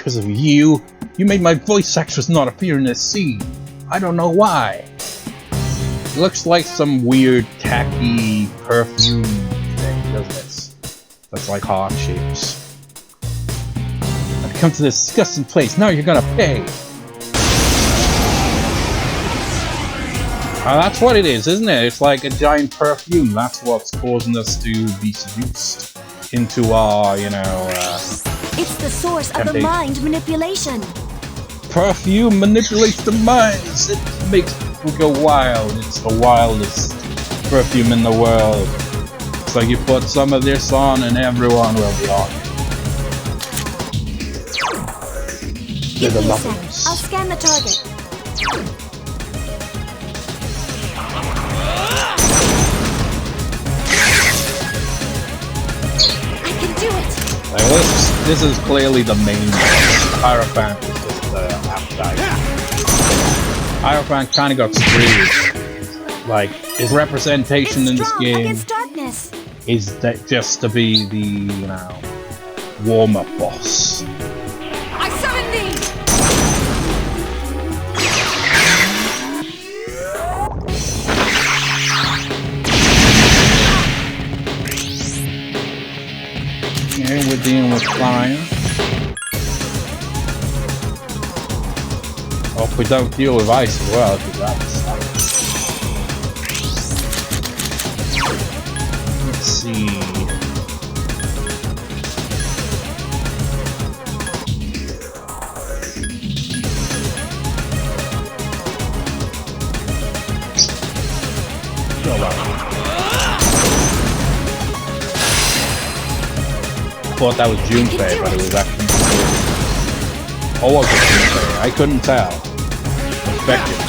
because of you. You made my voice actress not appear in this scene. I don't know why. It looks like some weird tacky perfume thing, doesn't it? That's like heart shapes. I've come to this disgusting place. Now you're gonna pay. That's what it is, isn't it? It's like a giant perfume. That's what's causing us to be seduced into our, you know, it's the source of the mind manipulation. Perfume manipulates the minds. It makes people go wild. It's the wildest perfume in the world. So you put some of this on and everyone will be on it. Give me a sec. I'll scan the target. I can do it. Like this is clearly the main boss. Hierophant is just the appetite. Hierophant kind of got screwed. Like, his representation in this game is that just to be the, you know, warm-up boss. I summon thee! Okay, we're dealing with fire. Hope we don't deal with ice as well, because that's... Let's see... I thought that was Junpei, but it was actually... Oh, was it Junpei? I couldn't tell. Effective.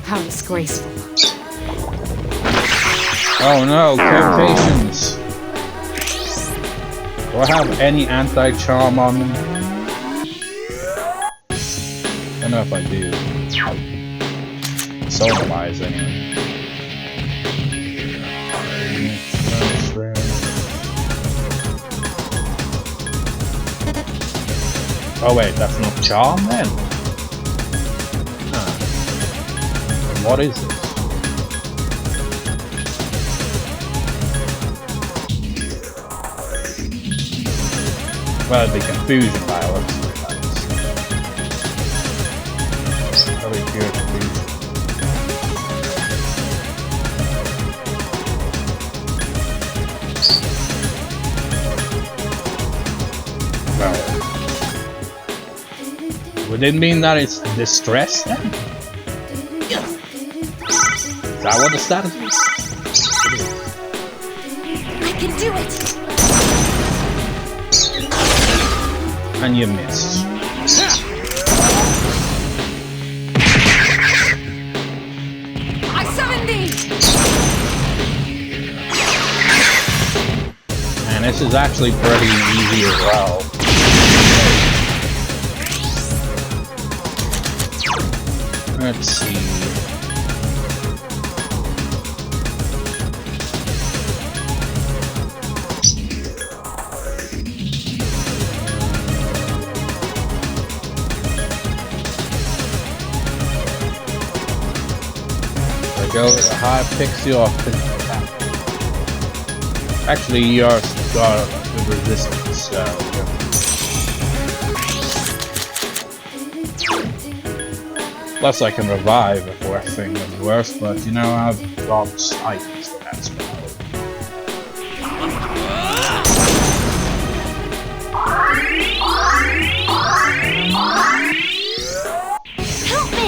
How disgraceful. Oh no, temptations. Do I have any anti-charm on them? I don't know if I do. Soul-wise, anyway. Oh wait, that's not charm then? Huh. What is it? Well, it'd be confusion by the looks of it. Probably pure confusion. Well, would it mean that it's distress then? Is that what the status is? I can do it! And you missed. I summon thee! And this is actually pretty easy as well. Let's see. Go with a high pixie or actually yours got a good resistance, so plus I can revive if we're thinking worse, but you know I've got items for that spell. Help me!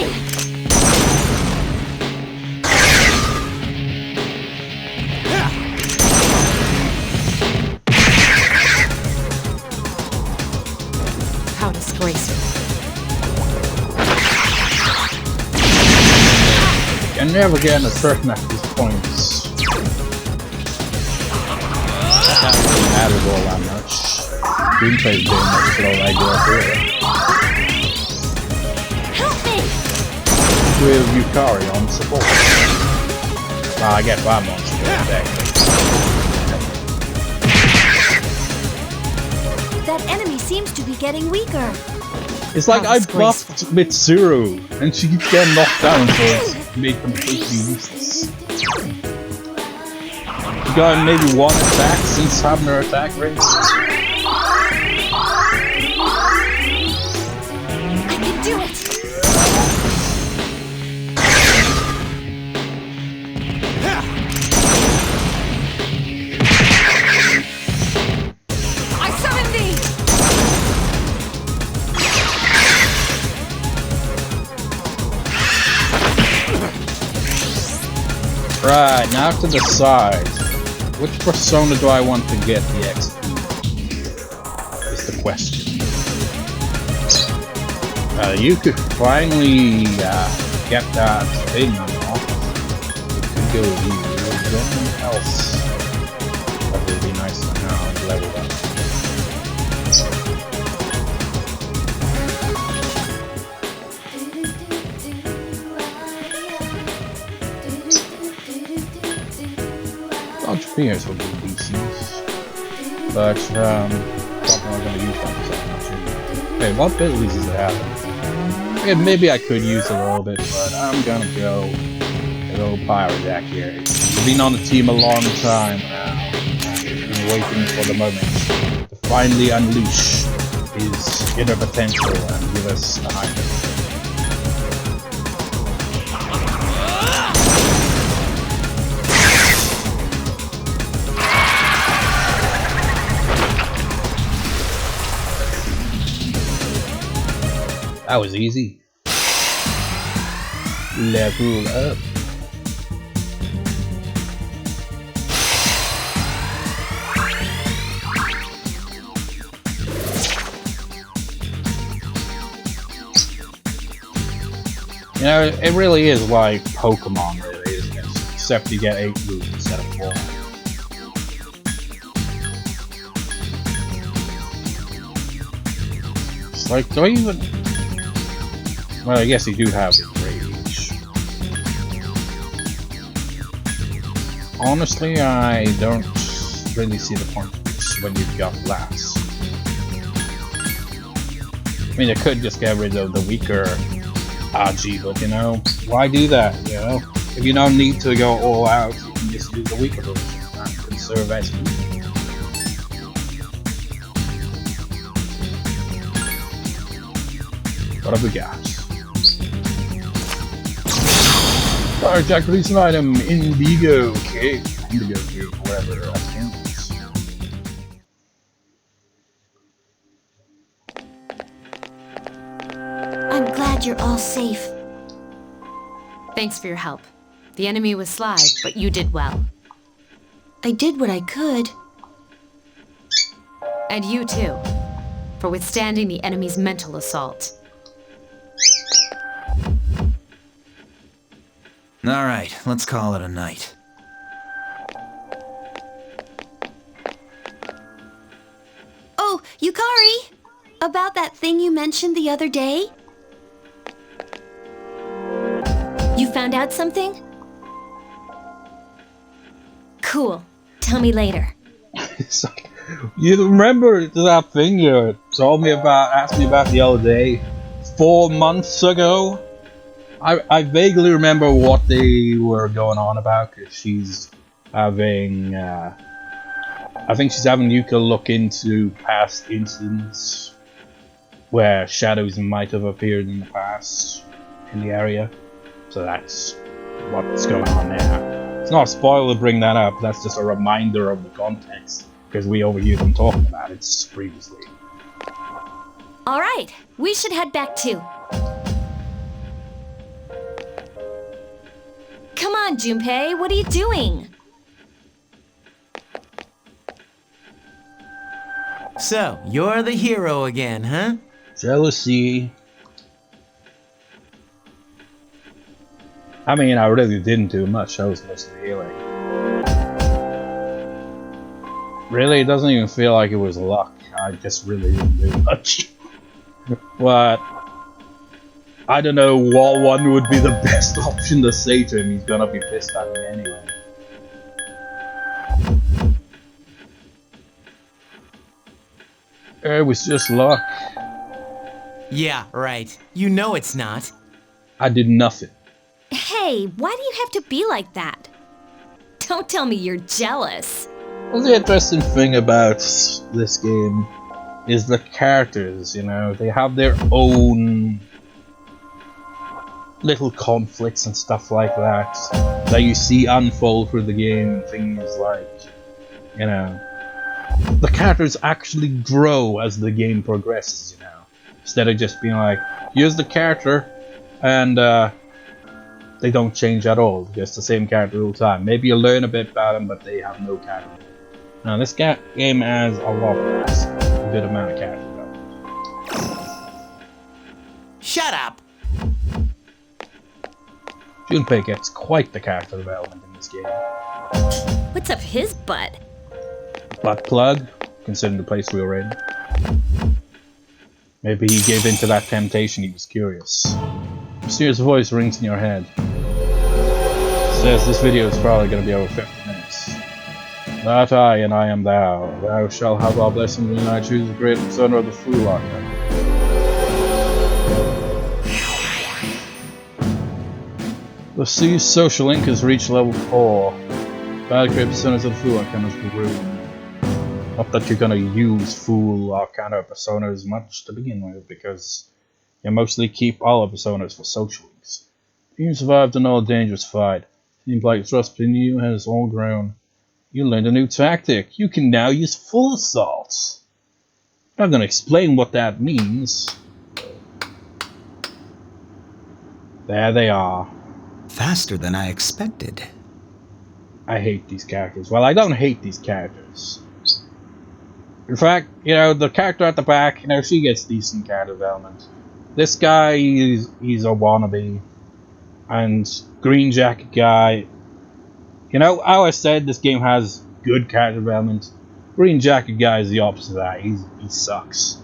How disgraceful. You're never getting a certain at these points. That doesn't really matter all that much. Junpei's doing much slow like that here. Help me! With Yukari on support. Well, I guess I'm on support today. That enemy seems to be getting weaker. It's like How I disgraceful. buffed Mitsuru, and she keeps getting knocked down, so it's made completely useless. You got maybe one attack since having her attack range. I can do it. I summon thee. Right, now to decide. Which persona do I want to get the XP? Is the question. You could finally get that thing off. It could go with you. Anything else? That would be nice to know. Level up. Large peers will be DCs, but probably not going to use them so much. Okay, what abilities does it have? Okay, maybe I could use a little bit, but I'm gonna go a little Pyrojack here. He's been on the team a long time now. He's been waiting for the moment to finally unleash his inner potential and give us an item. That was easy. Level up. You know, it really is like Pokemon, really, isn't it? Except you get 8 moves instead of 4. It's like, do I even... Well, I guess you do have rage. Honestly, I don't really see the point of this when you've got glass. I mean, I could just get rid of the weaker RG, but you know, why do that? You know, if you don't need to go all out, you can just use the weaker version and conserve SP. What have we got? Jack release an item, Indigo Cake. Indigo Cake, whatever that means. I'm glad you're all safe. Thanks for your help. The enemy was sly, but you did well. I did what I could. And you too, for withstanding the enemy's mental assault. Alright, let's call it a night. Oh, Yukari! About that thing you mentioned the other day? You found out something? Cool. Tell me later. It's like, you remember that thing you told me about, asked me about the other day, 4 months ago? I vaguely remember what they were going on about, because she's having, I think she's having Yuka look into past incidents where shadows might have appeared in the past in the area. So that's what's going on there. It's not a spoiler to bring that up, that's just a reminder of the context, because we overheard them talking about it previously. Alright, we should head back too. Come on, Junpei, what are you doing? So, you're the hero again, huh? Jealousy. I mean, I really didn't do much, I was mostly healing. Really, it doesn't even feel like it was luck, I just really didn't do much. But I don't know what one would be the best option to say to him, he's gonna be pissed at me anyway. It was just luck. Yeah, right. You know it's not. I did nothing. Hey, why do you have to be like that? Don't tell me you're jealous. Well, the interesting thing about this game is the characters, you know, they have their own little conflicts and stuff like that you see unfold through the game, and things like, you know, the characters actually grow as the game progresses, you know, instead of just being like, here's the character, and they don't change at all, just the same character all the time. Maybe you learn a bit about them, but they have no character. Now this game has a lot of that, a good amount of character development. Shut up! Junpei gets quite the character development in this game. What's up his butt? Butt plug, considering the place we were in. Maybe he gave in to that temptation, he was curious. A mysterious voice rings in your head. Says this video is probably going to be over 50 minutes. That I and I am thou. Thou shalt have our blessing when I choose the great son of the Fuuka. The C's social link has reached level 4. Bad create personas of the Fuuka has been ruined. Not that you're gonna use Fool Arcana personas much to begin with, because you mostly keep all the personas for social links. You survived an all dangerous fight. Seems like trust in you has all grown. You learned a new tactic. You can now use full assaults. I'm not gonna explain what that means. There they are. Faster than I expected. I hate these characters. Well, I don't hate these characters. In fact, you know, the character at the back, you know, she gets decent character development. This guy, he's a wannabe. And Green Jacket guy, you know, how I said this game has good character development. Green Jacket guy is the opposite of that. He sucks.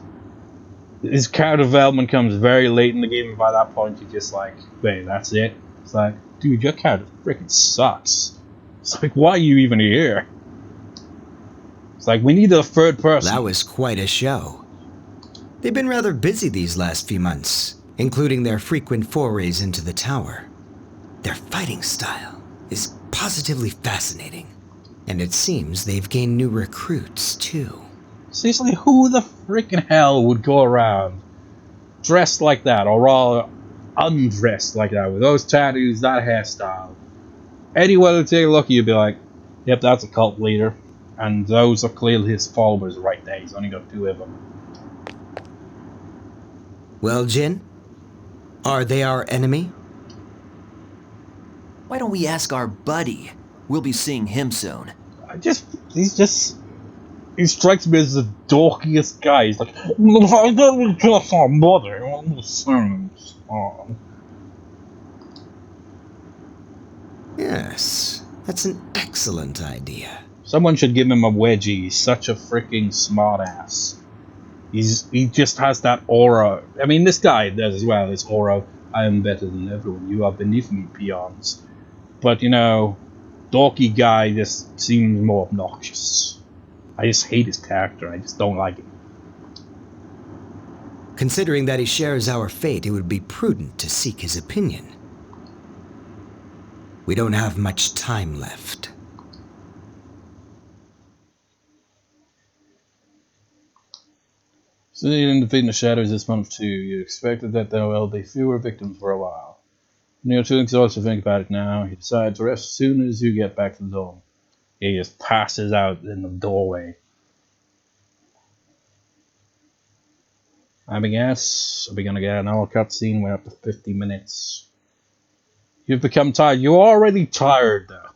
His character development comes very late in the game, and by that point you're just like, wait, that's it? It's like, dude, your character freaking sucks. It's like, why are you even here? It's like, we need a third person. That was quite a show. They've been rather busy these last few months, including their frequent forays into the tower. Their fighting style is positively fascinating, and it seems they've gained new recruits, too. Seriously, who the freaking hell would go around dressed like that, or rather undressed like that, with those tattoos, that hairstyle? Anyone would take a look at you and be like, yep, that's a cult leader. And those are clearly his followers right there. He's only got 2 of them. Well, Jin, are they our enemy? Why don't we ask our buddy? We'll be seeing him soon. He strikes me as the dorkiest guy. He's like, I don't kill our mother. Yes, that's an excellent idea. Someone should give him a wedgie. He's such a freaking smartass. He just has that aura. I mean, this guy does as well. This aura. I am better than everyone. You are beneath me, peons. But you know, dorky guy just seems more obnoxious. I just hate his character. I just don't like him. Considering that he shares our fate, it would be prudent to seek his opinion. We don't have much time left. So you didn't defeat the shadows this month too. You expected that there will be fewer victims for a while. When you're too exhausted to think about it now, you decide to rest as soon as you get back to the dome. He just passes out in the doorway. I guess we're gonna get another cutscene. We're up to 50 minutes. You've become tired. You're already tired though,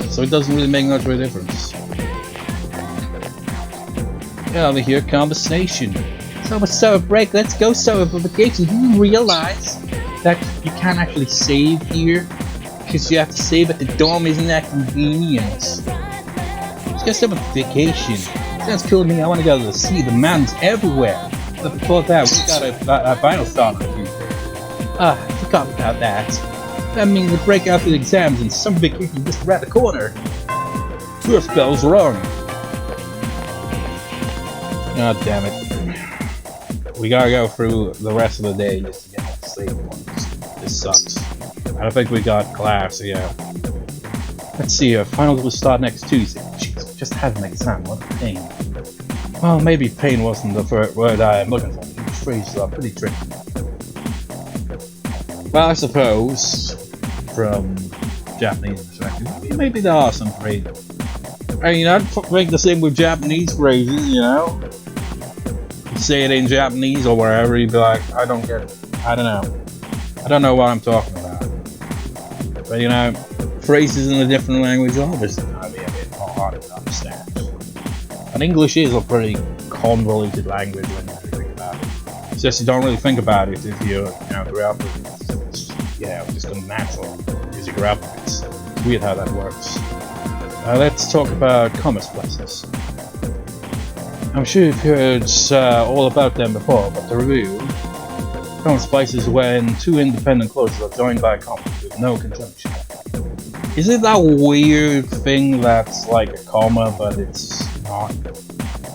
so it doesn't really make much of a difference. Yeah, over here, conversation. So much summer break. Let's go summer vacation. Do you realize that you can't actually save here because you have to save at the dorm? Isn't that convenient? Let's go summer vacation. Sounds cool to me. I want to go to the sea, the mountains, everywhere. But before that, we got a final start on Tuesday. I forgot about that. That means the break after the exams and summer vacation just around the corner. First bell's rung. God damn it. we gotta go through the rest of the day just to get the save points. This sucks. I don't think we got class, yeah. Let's see, finals will start next Tuesday. Jeez, we just had an exam, what a pain. Well, maybe pain wasn't the word I'm looking for. These phrases are pretty tricky. Well, I suppose, from Japanese perspective, maybe there are some phrases. I mean, I'd think the same with Japanese phrases, you know? You say it in Japanese or wherever, you'd be like, I don't get it. I don't know. I don't know what I'm talking about. But you know, phrases in a different language are obviously gonna be a bit more hard to understand. And English is a pretty convoluted language when you think about it. It's just you don't really think about it if you grew up with it. It's just a natural because you grew up with it. It's weird how that works. Let's talk about commerce places. I'm sure you've heard all about them before, but to review, commerce places when two independent clauses are joined by a comma with no conjunction. Is it that weird thing that's like a comma, but it's not?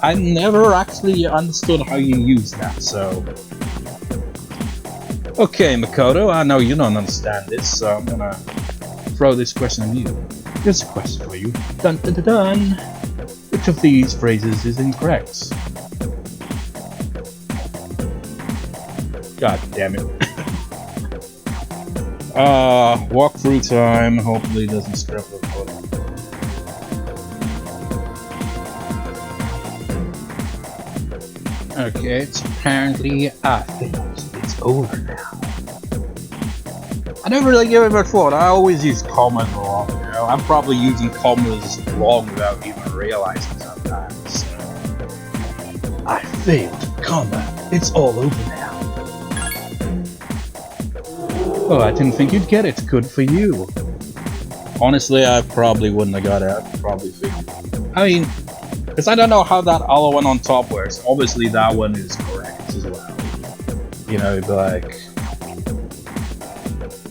I never actually understood how you use that, so... Okay, Makoto, I know you don't understand this, so I'm gonna throw this question at you. Here's a question for you. Dun dun dun dun! Which of these phrases is incorrect? God damn it. Walkthrough time. Hopefully it doesn't screw up the photo. Okay, it's apparently I failed. It's over now. I never really give it much thought. I always use commas wrong, you know? I'm probably using commas wrong without even realizing sometimes. I failed, comma. It's all over now. Oh, I didn't think you'd get it. Good for you. Honestly, I probably wouldn't have got it. I'd probably figured. I mean, because I don't know how that other one on top works. Obviously, that one is correct as well. You know, it'd be like...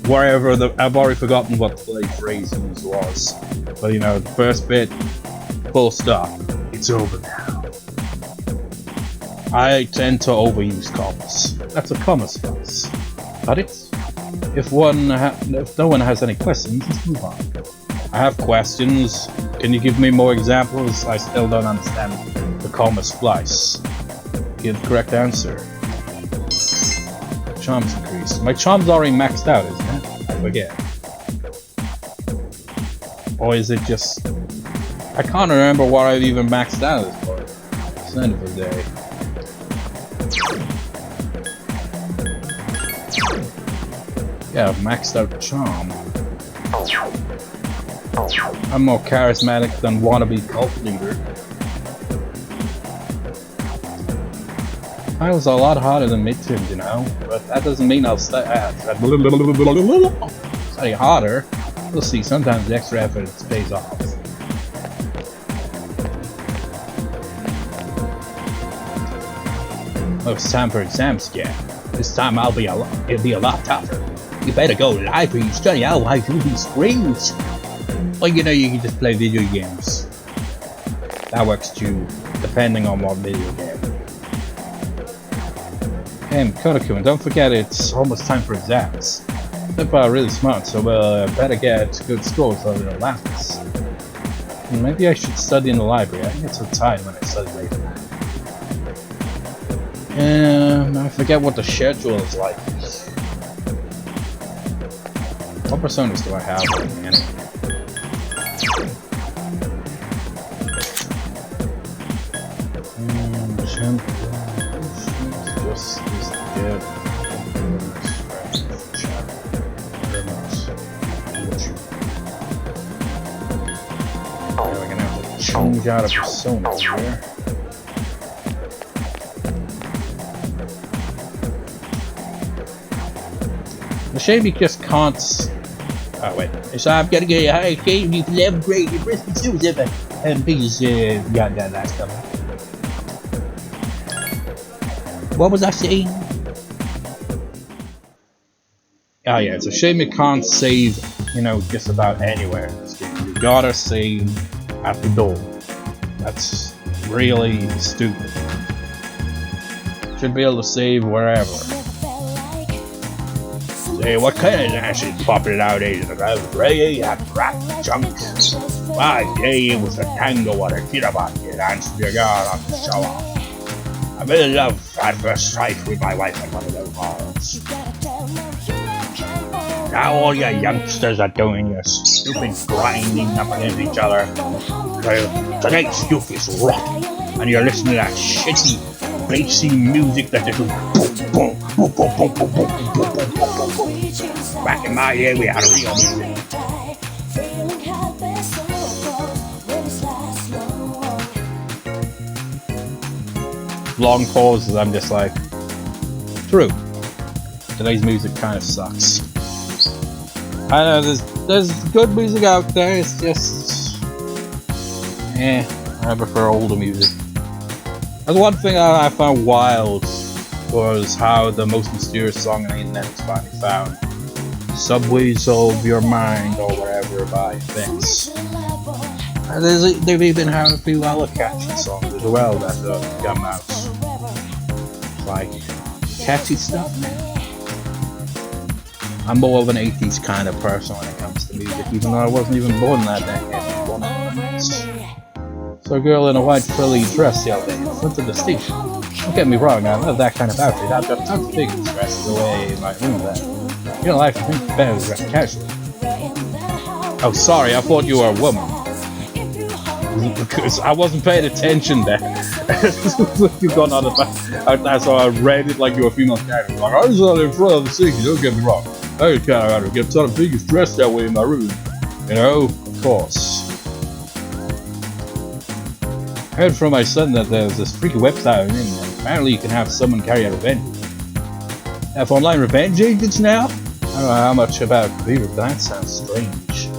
wherever I've already forgotten what the phrase used was. But you know, the first bit, full stop. It's over now. I tend to overuse commas. That's a comma spice. Got it? If no one has any questions, let's move on. I have questions. Can you give me more examples? I still don't understand the comma splice. Give the correct answer. Charms increased. My charm's already maxed out, isn't it? I forget. Or is it just... I can't remember what I've even maxed out as for. It's the end of the day. Yeah, I've maxed out charm. I'm more charismatic than wannabe cult leader. I was a lot harder than midterms, you know, but that doesn't mean I'll study harder. We'll see, sometimes the extra effort pays off. Oh, it's time for exams again. This time it'll be a lot tougher. You better go to the library and study out how to do these screens. Or you know, you can just play video games. That works too, depending on what video game. Hey, Kodaku, don't forget it's almost time for exams. People are really smart, so we'll better get good scores so they don't laugh at us. Maybe I should study in the library. I get so tired when I study late at night. I forget what the schedule is like. What personas do I have right now? Just get we're gonna have to change out a persona here. The shame you just can't. Oh wait, so I'm gonna get a high game. You can level grade your Christmas super and please got that last couple. What was I saying? Oh yeah, it's a shame you can't save, you know, just about anywhere in this game. You gotta save at the door. That's really stupid. Should be able to save wherever. Say, what kind of dance is popping nowadays? Reggae and rap chunks. My day it was a tango or a kirabaki dance to your girl on the shower. I'm in love at first sight with my wife at one of those balls. Now all your youngsters are doing your stupid grinding up against each other. Tonight's youth is rock, and you're listening to that shitty, bassy music that just goes boom, boom, boom, boom, boom, boom, boom, boom, boom, boom, boom. Back in my day, we had real music. Long pauses, I'm just like, true. Today's music kind of sucks. I know there's good music out there. It's just, I prefer older music. That's one thing I found wild was how the most mysterious song on the internet was finally found. Subways of Your Mind or whatever by FES. They've even had a few other catchy songs as well that come out. Like catchy stuff. I'm more of an 80s kind of person when it comes to music, even though I wasn't even born that decade. So a girl in a white frilly dress the other day in front of the station. Don't get me wrong, I love that kind of outfit. I've got tons of things dressed the way in my room there. You don't like to think better dressed casually. Oh, sorry, I thought you were a woman. Because I wasn't paying attention there. You've gone on about. So I read it like you were a female character. Like, I was in front of the station, don't get me wrong. I can't get ton of figures dressed that way in my room. You know, of course. I heard from my son that there's this freaky website on the internet. Apparently you can have someone carry out revenge. Have online revenge agents now? I don't know how much about computer, but that sounds strange.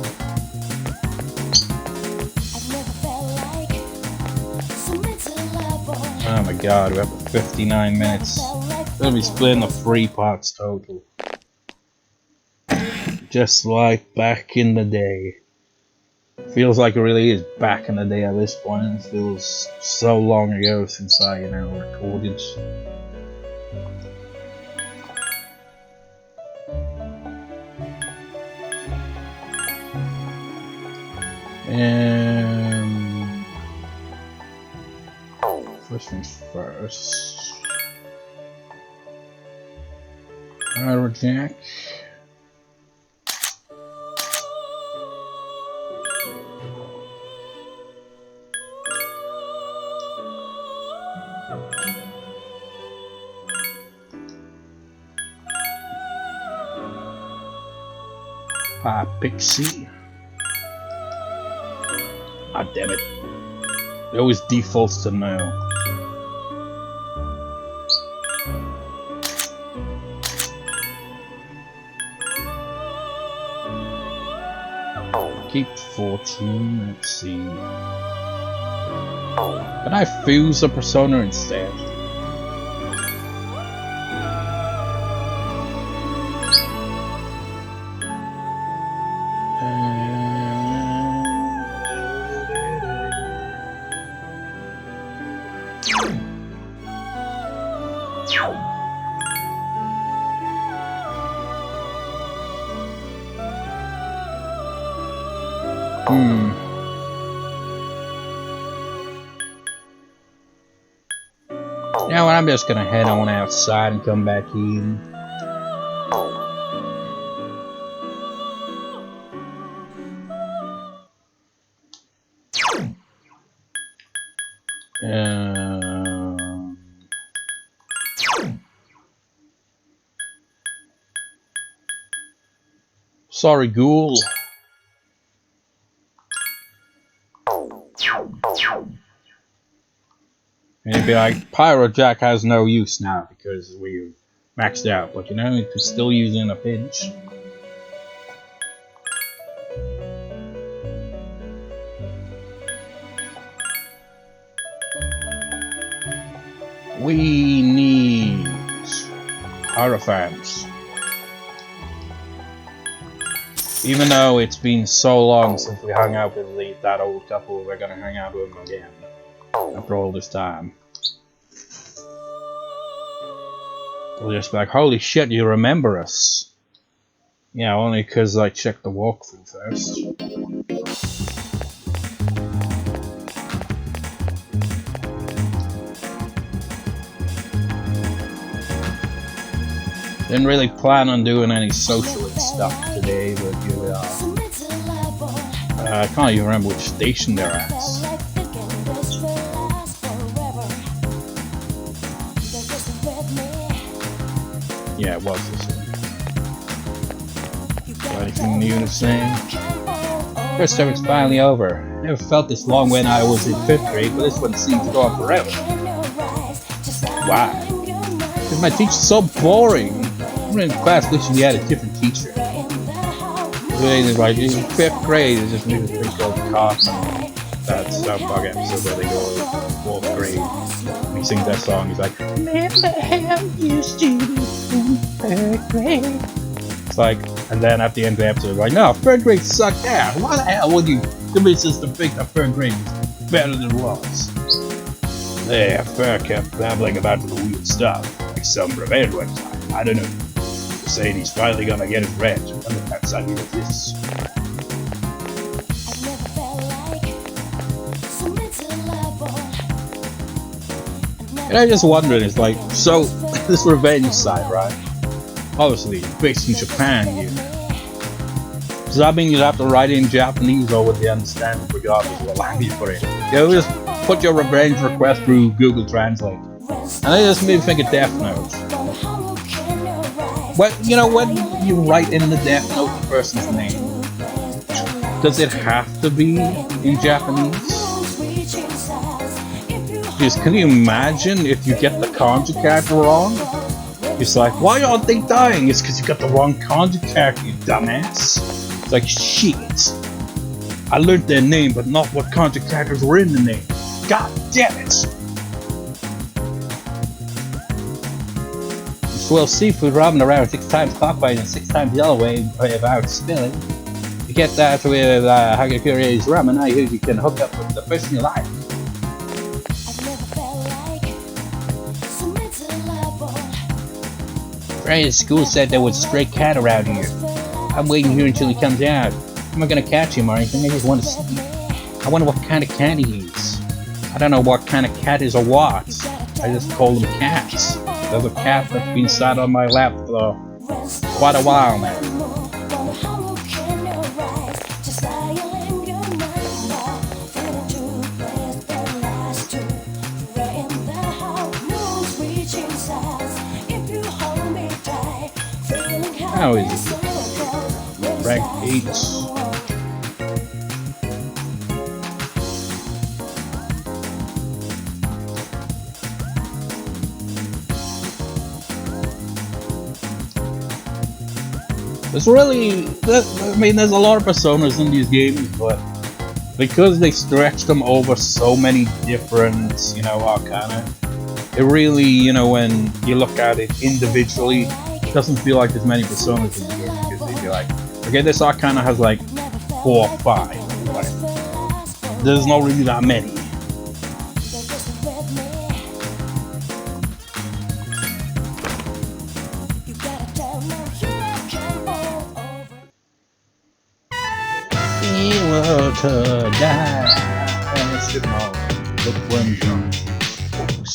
Oh my god, we're up to 59 minutes. We're gonna be splitting the 3 parts total. Just like back in the day. Feels like it really is back in the day at this point. It feels so long ago since I, recorded. First things first. Power jack. Pixie. Ah, damn it. It always defaults to no. Keep 14, let's see. Can I fuse a persona instead? You know what, I'm just gonna head on outside and come back in. Sorry, ghoul. And it'd be like, Pyro Jack has no use now because we've maxed out, but you could still use it in a pinch. We need Hierophants. Even though it's been so long since we hung out with that old couple, we're gonna hang out with them again after all this time. They'll just be like, holy shit, you remember us. Yeah, only because I checked the walkthrough first. Didn't really plan on doing any social stuff today, but here we are. I can't even remember which station they're at. Yeah, it was this one. Got anything new to say? First term is finally over. Never felt this long when I was in 5th grade, but this one seems to go on forever. Wow. Because my teacher's so boring. When in class, wishing we had a different teacher. Like in 5th grade, it's just a thing called Cosmo. That South Park episode where they go to 4th grade. And he sings that song. He's like, remember how you used to be in 3rd grade. It's like, and then at the end of the episode, like, no, 3rd grade sucked ass. Why the hell would you convince us to think that 3rd grade was better than it was? There, Fur kept babbling about the weird stuff, like some revenge one time. I don't know. Saying he's finally gonna get his rent. Wonder if that's how he exists. And I just wondering, it's like, so this revenge side, right? Obviously, based in Japan here. Does that mean you'd have to write in Japanese or would they understand regardless of what language you put in? You just put your revenge request through Google Translate. And that just made me think of Death Note. Well, you know, when you write in the Death Note the person's name, does it have to be in Japanese? Because can you imagine if you get the kanji character wrong? It's like, why aren't they dying? It's because you got the wrong kanji character, you dumbass. It's like, shit. I learned their name, but not what kanji characters were in the name. God damn it! Swirl seafood ramen around 6 times clockwise and 6 times the other way without spilling. To get that with Hagakuri's ramen, I hear you can hook up with the person you like. Friday at school said there was a stray cat around here. I'm waiting here until he comes out. I'm not gonna catch him or anything, I just want to see. I wonder what kind of cat he is. I don't know what kind of cat is or what. I just call them cats. There's a cat that's been sat on my lap for quite a while now. How is it? Rank 8. There's really, I mean, there's a lot of personas in these games, but because they stretch them over so many different, you know, arcana, it really, you know, when you look at it individually, it doesn't feel like there's many personas in the game, because they'd be like, okay, this arcana has like 4 or 5, but there's not really that many. To die. Look when folks.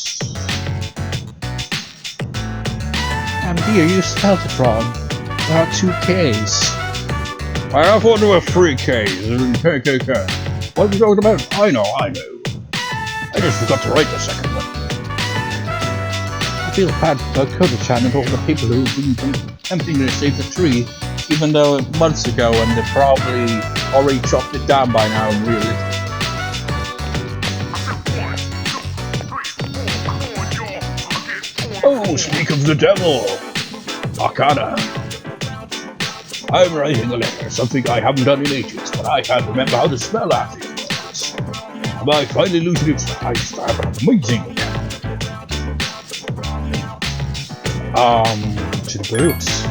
Dear, you spelled it wrong. There are 2 K's. I thought there were 3 K's. KKK. What are you talking about? I know. I just forgot to write the second one. I feel bad for Koto-chan and all the people who've been attempting to save the tree, even though months ago and they probably already chopped it down by now and realistic. Oh, speak of the devil! Arcana. I'm writing a letter, something I haven't done in ages, but I can't remember how to spell after it. Am I finally losing its taste? I'm amazing. To the boots.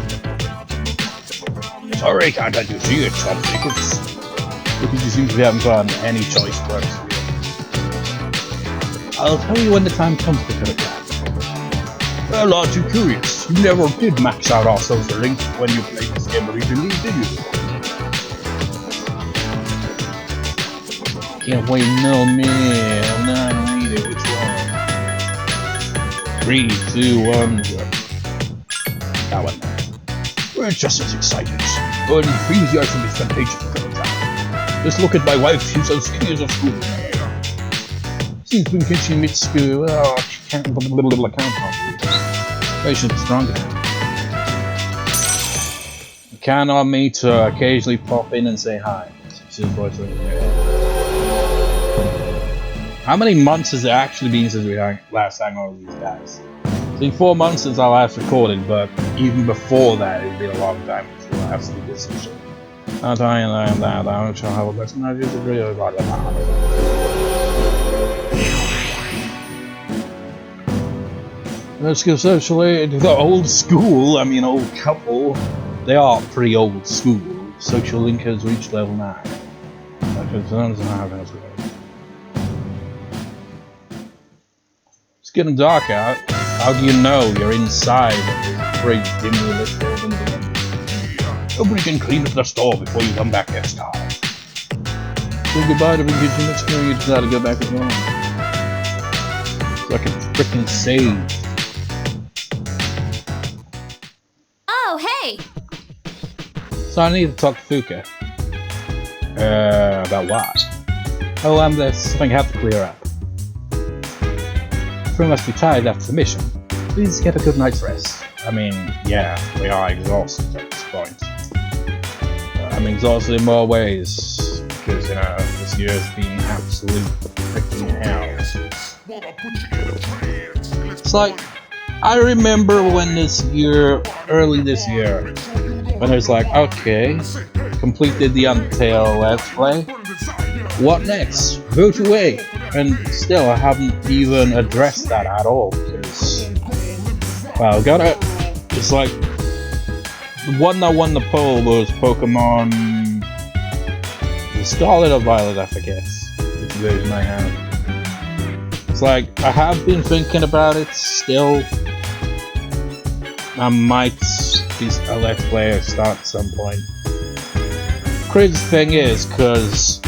Sorry, can't let you see it, top secrets. Because you seem to be having fun, any choice works. I'll tell you when the time comes to cut it down. Well, aren't you curious? You never did max out our social link when you played this game originally, did you? Can't wait no minute. I'm not reading which one. 3, 2, 1, 0. That one. We're just as excited. But enthusiasm is contagious for the time. Just look at my wife, she's as skinny as a school. Since when can she meet school? Oh, she can't account on. Patience stronger. Count on me to occasionally pop in and say hi. She's voice right there. How many months has it actually been since we last hung out with these guys? It's been 4 months since I last recorded, but even before that, it's been a long time since we last did this shit. I'm telling you that I don't have a person I just agree about it. Let's go socially to the old school. I mean, old couple. They are pretty old school. Social link has reached level 9. It's getting dark out. How do you know you're inside a great dimly lit building again? Nobody can clean up the store before you come back next time. Say goodbye to the kitchen next time you decide to go back as well. So I can frickin' save. Oh, hey! So I need to talk to Fuuka. About what? Oh, there's something I have to clear up. We must be tired after the mission. Please get a good night's rest. I mean, yeah, we are exhausted at this point. I'm exhausted in more ways, because, you know, this year has been absolute freaking hell. It's like, I remember when early this year, when it was like, okay, completed the Undertale Let's Play. What next? Vote away. And still, I haven't even addressed that at all because, well, it's like the one that won the poll was Pokemon Scarlet or Violet, I forget which version I have. It's like I have been thinking about it still. I might be a Let's Play start at some point. Crazy thing is, because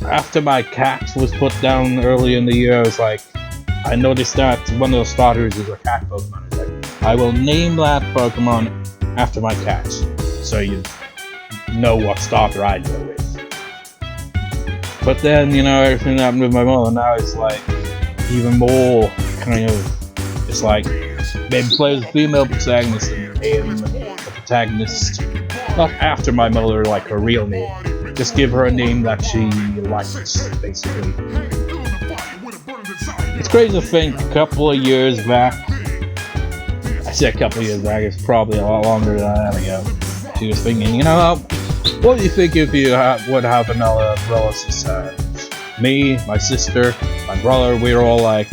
after my cat was put down early in the year, I was like, I noticed that one of the starters is a cat Pokemon. It's like, I will name that Pokemon after my cat, so you know what starter I go with. But then, you know, everything that happened with my mother, now it's like, even more kind of, it's like, maybe play as a female protagonist and name the protagonist, not after my mother, like her real name. Just give her a name that she likes, basically. It's crazy to think a couple of years back, I say a couple of years back, it's probably a lot longer than that ago, she was thinking, you know, what do you think if you would have another brother sister? Me, my sister, my brother, we were all like,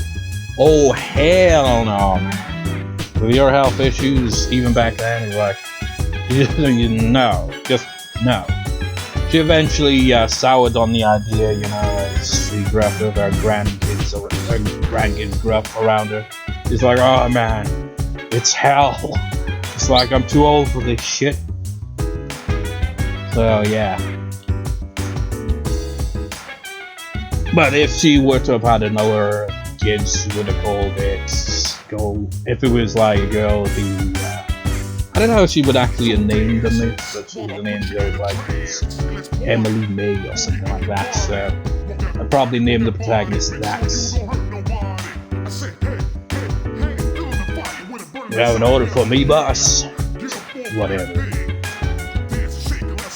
oh hell no, man. With your health issues, even back then, you're like, no, just no. She eventually soured on the idea, you know, as she grew up with her grandkids grew up around her. She's like, oh man, it's hell. It's like, I'm too old for this shit. So, yeah. But if she were to have had another kid, she would have called it, if it was like a girl, it'd be, I don't know if she would actually have named them, but she would have named it like Emily May or something like that, so I'd probably name the protagonist that. You have an order for me, boss? Whatever.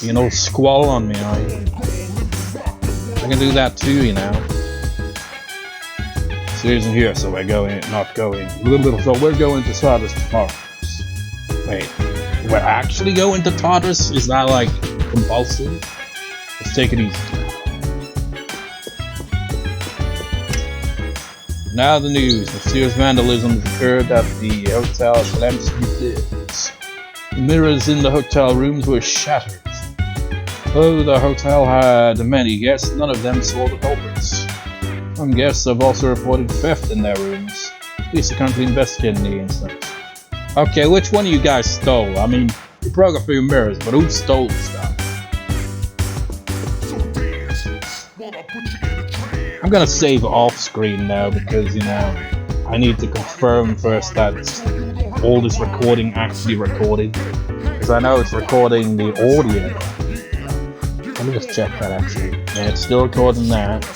You know, squall on me, are you? I can do that too, you know. She isn't here, so we're going, not going. So we're going to Stardust tomorrow. Wait, we're actually going to Tartarus? Is that like compulsory? Let's take it easy. Now the news. Mysterious vandalism has occurred at the Hotel Clemson. The mirrors in the hotel rooms were shattered. Though the hotel had many guests, none of them saw the culprits. Some guests have also reported theft in their rooms. Police are currently investigating the incident. Okay, which one of you guys stole? I mean, you broke a few mirrors, but who stole the stuff? I'm gonna save off screen now because, you know, I need to confirm first that all this recording actually recorded. Because I know it's recording the audio. Let me just check that actually. Yeah, it's still recording that.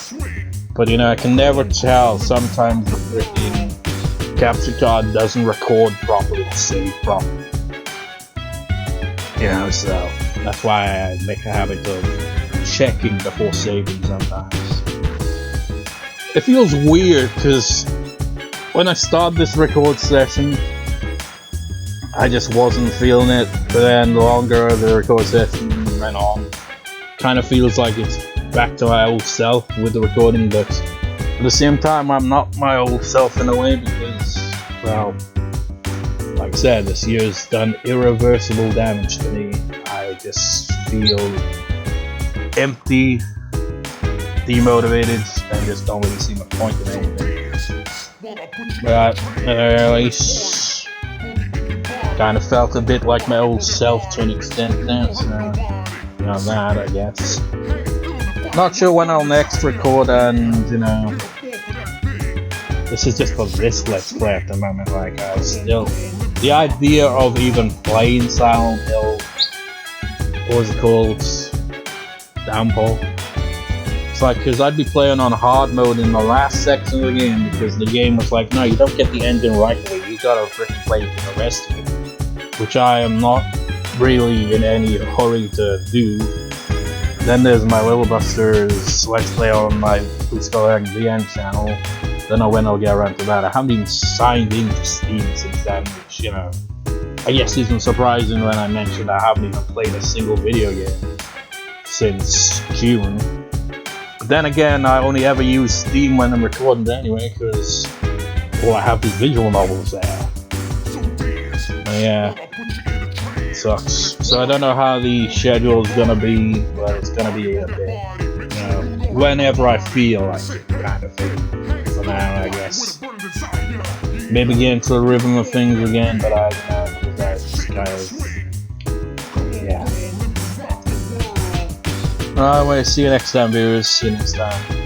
But, you know, I can never tell. Sometimes the freaking capture card doesn't record properly or save properly. You know, so that's why I make a habit of checking before saving sometimes. It feels weird because when I start this record session, I just wasn't feeling it, but then the longer the record session went on, kind of feels like it's back to my old self with the recording, but at the same time I'm not my old self in a way because, well, like I said, this year's done irreversible damage to me. I just feel empty, demotivated, and just don't really see my point in anything. But at least kind of felt a bit like my old self to an extent now, so you know that, I guess. Not sure when I'll next record, and you know, this is just for this Let's Play at the moment. Like, I still, the idea of even playing Silent Hill, what was it called? Downpour. It's like, because I'd be playing on hard mode in the last section of the game because the game was like, no, you don't get the ending right away, you gotta freaking play for the rest of it. Which I am not really in any hurry to do. Then there's my Little Busters Let's Play on my Please Go Ahead the End channel. Don't know when I'll get around to that. I haven't even signed into Steam since then, which, you know, I guess isn't surprising when I mentioned I haven't even played a single video game since June. But then again, I only ever use Steam when I'm recording anyway, because, well, I have these visual novels there. Yeah, sucks. So I don't know how the schedule is gonna be, but it's gonna be a bit, you know, whenever I feel like it, kind of thing. For now, I guess. Maybe get into the rhythm of things again, but I don't know, because that's kind of, yeah. Alright, see you next time, viewers. See you next time.